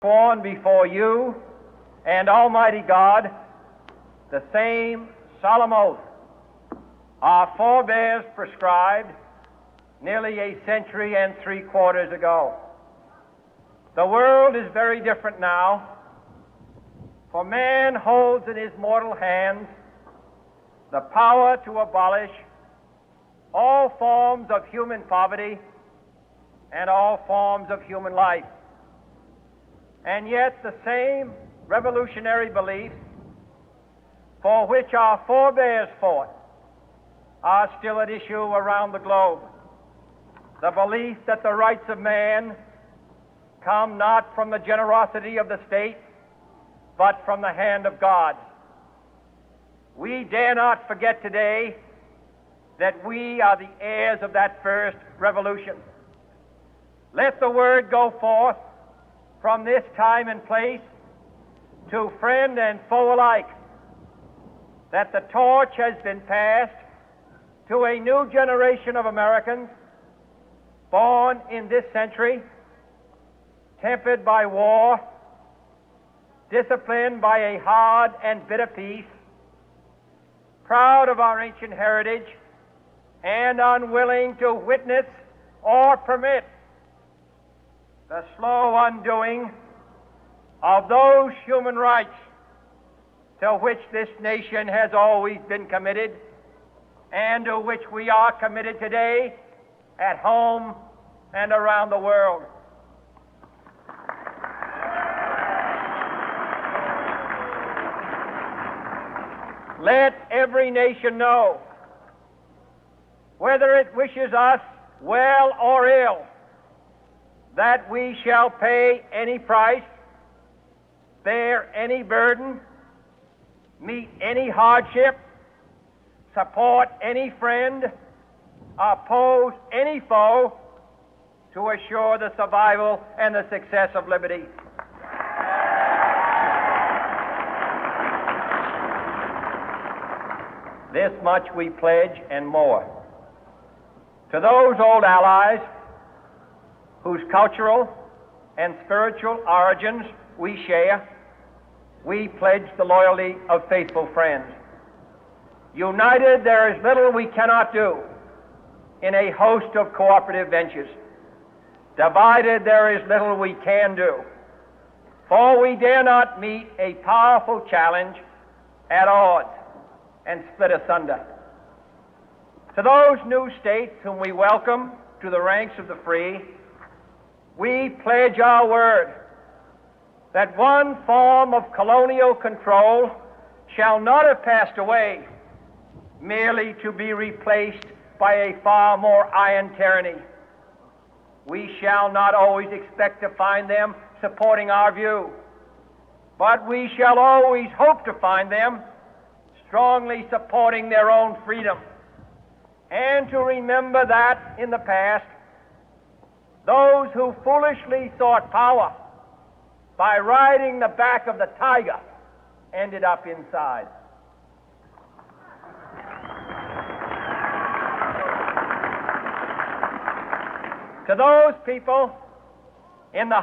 sworn before you and Almighty God the same solemn oath our forebears prescribed nearly a century and 3/4 ago. The world is very different now, for man holds in his mortal hands the power to abolish all forms of human poverty and all forms of human life. And yet the same revolutionary beliefs for which our forebears fought are still at issue around the globe. The belief that the rights of man come not from the generosity of the state, but from the hand of God. We dare not forget today that we are the heirs of that first revolution. Let the word go forth from this time and place to friend and foe alike that the torch has been passed to a new generation of Americans born in this century, tempered by war, disciplined by a hard and bitter peace, proud of our ancient heritage, and unwilling to witness or permit the slow undoing of those human rights to which this nation has always been committed and to which we are committed today at home and around the world. Let every nation know, whether it wishes us well or ill, that we shall pay any price, bear any burden, meet any hardship, support any friend, oppose any foe to assure the survival and the success of liberty. This much we pledge and more. To those old allies whose cultural and spiritual origins we share, we pledge the loyalty of faithful friends. United, there is little we cannot do in a host of cooperative ventures. Divided, there is little we can do, for we dare not meet a powerful challenge at odds and split asunder. To those new states whom we welcome to the ranks of the free, we pledge our word that one form of colonial control shall not have passed away merely to be replaced by a far more iron tyranny. We shall not always expect to find them supporting our view, but we shall always hope to find them strongly supporting their own freedom, and to remember that in the past, those who foolishly sought power by riding the back of the tiger ended up inside. To those people in the